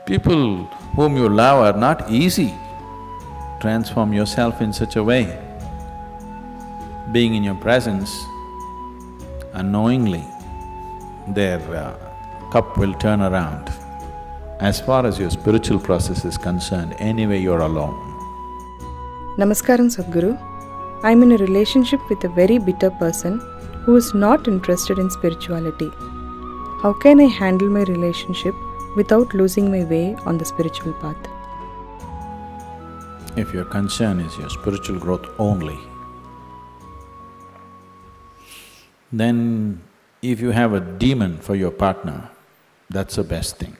People whom you love are not easy. Transform yourself in such a way. Being in your presence, unknowingly, their cup will turn around. As far as your spiritual process is concerned, anyway you're alone. Namaskaram, Sadhguru. I'm in a relationship with a very bitter person who is not interested in spirituality. How can I handle my relationship without losing my way on the spiritual path? If your concern is your spiritual growth only, then if you have a demon for your partner, that's the best thing.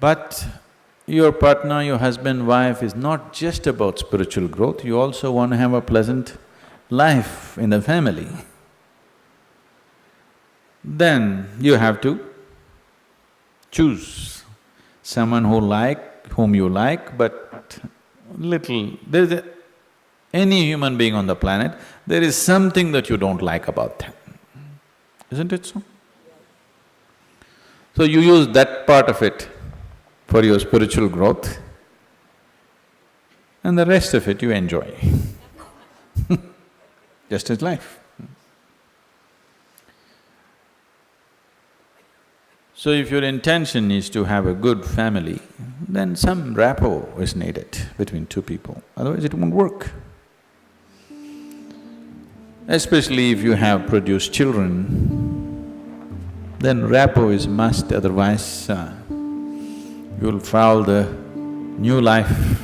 But your partner, your husband, wife is not just about spiritual growth, you also want to have a pleasant life in the family. Then you have to choose someone whom you like, but any human being on the planet, there is something that you don't like about them, isn't it so? So you use that part of it for your spiritual growth, and the rest of it you enjoy. Just as life. So if your intention is to have a good family, then some rapport is needed between two people, otherwise it won't work. Especially if you have produced children, then rapport is must, otherwise you'll foul the new life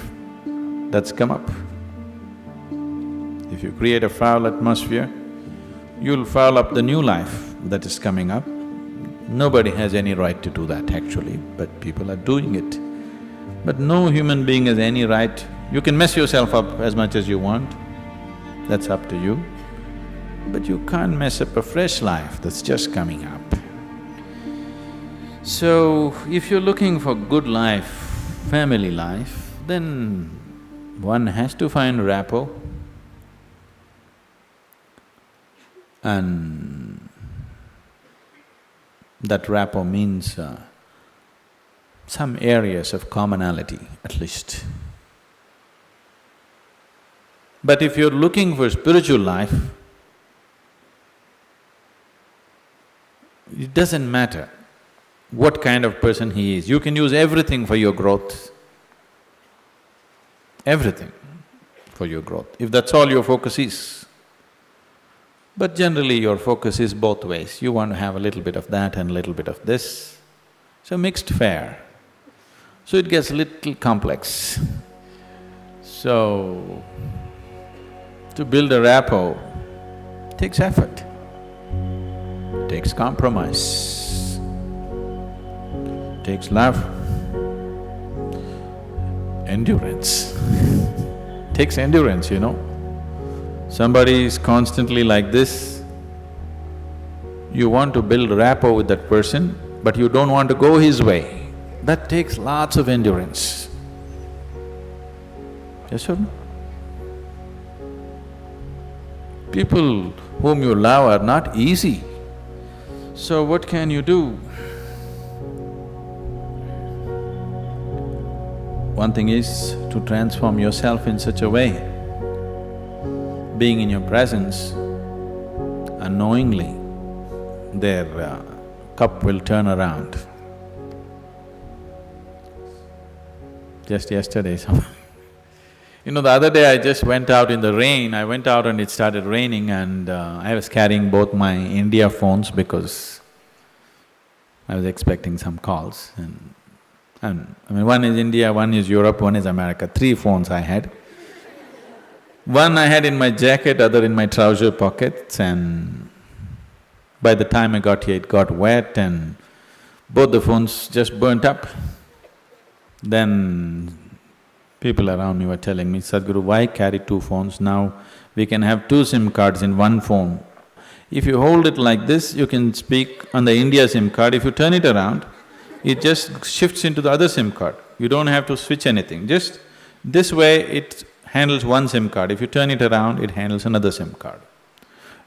that's come up. If you create a foul atmosphere, you'll foul up the new life that is coming up. Nobody has any right to do that actually, but people are doing it. But no human being has any right… You can mess yourself up as much as you want, that's up to you. But you can't mess up a fresh life that's just coming up. So, if you're looking for good life, family life, then one has to find rapport. And that rapport means some areas of commonality at least. But if you're looking for spiritual life, it doesn't matter what kind of person he is, you can use everything for your growth, everything for your growth, if that's all your focus is. But generally your focus is both ways, you want to have a little bit of that and a little bit of this, so mixed fare. So it gets a little complex. So, to build a rapport takes effort, takes compromise, takes love, endurance. Takes endurance, you know. Somebody is constantly like this, you want to build rapport with that person, but you don't want to go his way. That takes lots of endurance. Yes or no? People whom you love are not easy. So what can you do? One thing is to transform yourself in such a way. Being in your presence, unknowingly, their cup will turn around. Just yesterday, you know, the other day I just went out in the rain, I went out and it started raining and I was carrying both my India phones because I was expecting some calls and I mean, one is India, one is Europe, one is America, 3 phones I had. One I had in my jacket, other in my trouser pockets, and by the time I got here it got wet and both the phones just burnt up. Then people around me were telling me, Sadhguru, why carry 2 phones? Now we can have 2 SIM cards in one phone. If you hold it like this, you can speak on the India SIM card. If you turn it around, it just shifts into the other SIM card. You don't have to switch anything, just this way it handles one SIM card. If you turn it around, it handles another SIM card.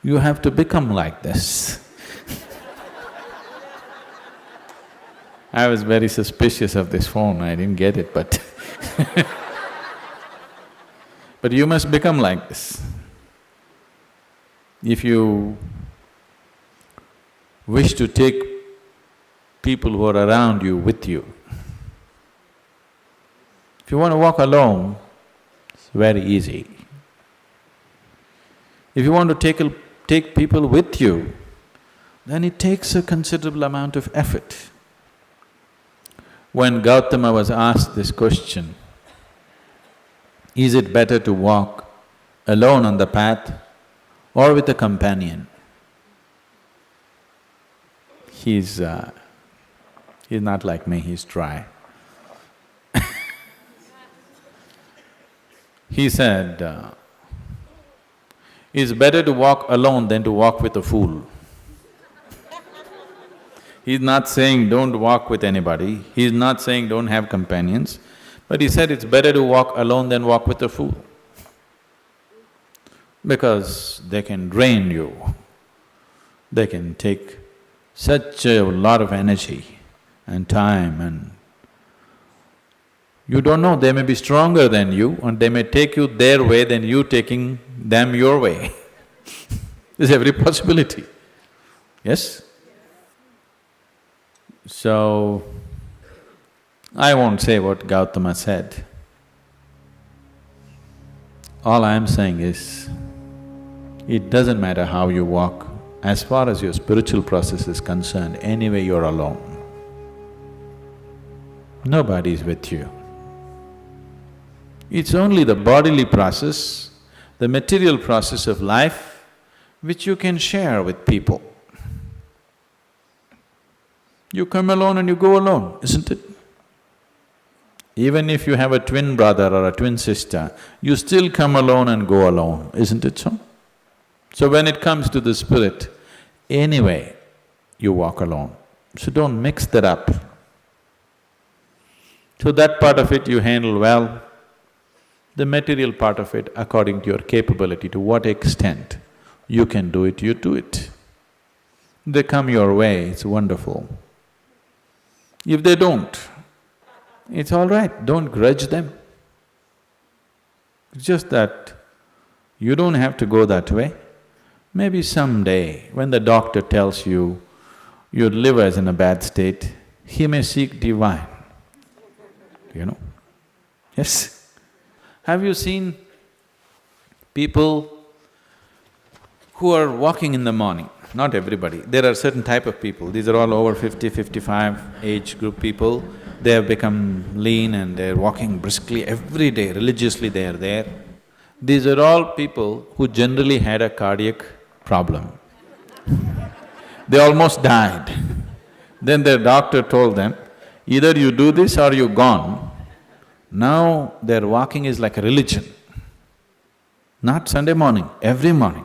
You have to become like this. I was very suspicious of this phone, I didn't get it, but but you must become like this. If you wish to take people who are around you with you, if you want to walk alone, it's very easy. If you want to take people with you, then it takes a considerable amount of effort. When Gautama was asked this question, is it better to walk alone on the path or with a companion? He's not like me, he's dry. He said, it's better to walk alone than to walk with a fool. He's not saying don't walk with anybody, he's not saying don't have companions, but he said it's better to walk alone than walk with a fool. Because they can drain you, they can take such a lot of energy and time, and you don't know, they may be stronger than you and they may take you their way than you taking them your way. There's every possibility, yes? So, I won't say what Gautama said. All I'm saying is, it doesn't matter how you walk, as far as your spiritual process is concerned, anyway you're alone. Nobody is with you. It's only the bodily process, the material process of life, which you can share with people. You come alone and you go alone, isn't it? Even if you have a twin brother or a twin sister, you still come alone and go alone, isn't it so? So when it comes to the spirit, anyway, you walk alone. So don't mix that up. So that part of it you handle well. The material part of it, according to your capability, to what extent you can do it, you do it. They come your way, it's wonderful. If they don't, it's all right, don't grudge them. It's just that you don't have to go that way. Maybe someday, when the doctor tells you your liver is in a bad state, he may seek divine, you know. Yes? Have you seen people who are walking in the morning? Not everybody, there are certain type of people, these are all over 50, 55 age group people. They have become lean and they're walking briskly every day, religiously they are there. These are all people who generally had a cardiac problem. They almost died. Then their doctor told them, either you do this or you're gone. Now their walking is like a religion. Not Sunday morning, every morning.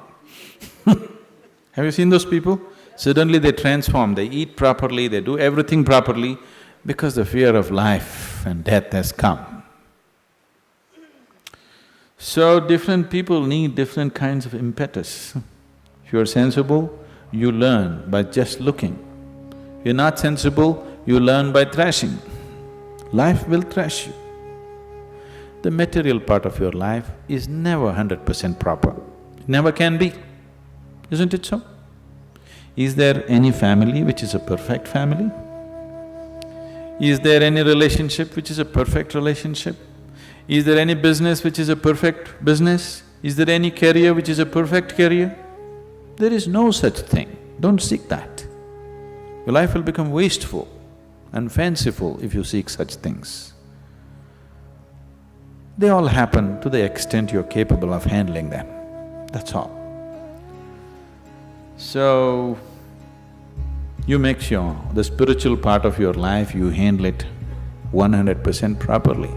Have you seen those people? Suddenly they transform, they eat properly, they do everything properly because the fear of life and death has come. So different people need different kinds of impetus. If you're sensible, you learn by just looking. If you're not sensible, you learn by thrashing. Life will thrash you. The material part of your life is never 100% proper, it never can be. Isn't it so? Is there any family which is a perfect family? Is there any relationship which is a perfect relationship? Is there any business which is a perfect business? Is there any career which is a perfect career? There is no such thing, don't seek that. Your life will become wasteful and fanciful if you seek such things. They all happen to the extent you're capable of handling them, that's all. So, you make sure the spiritual part of your life, you handle it 100% properly.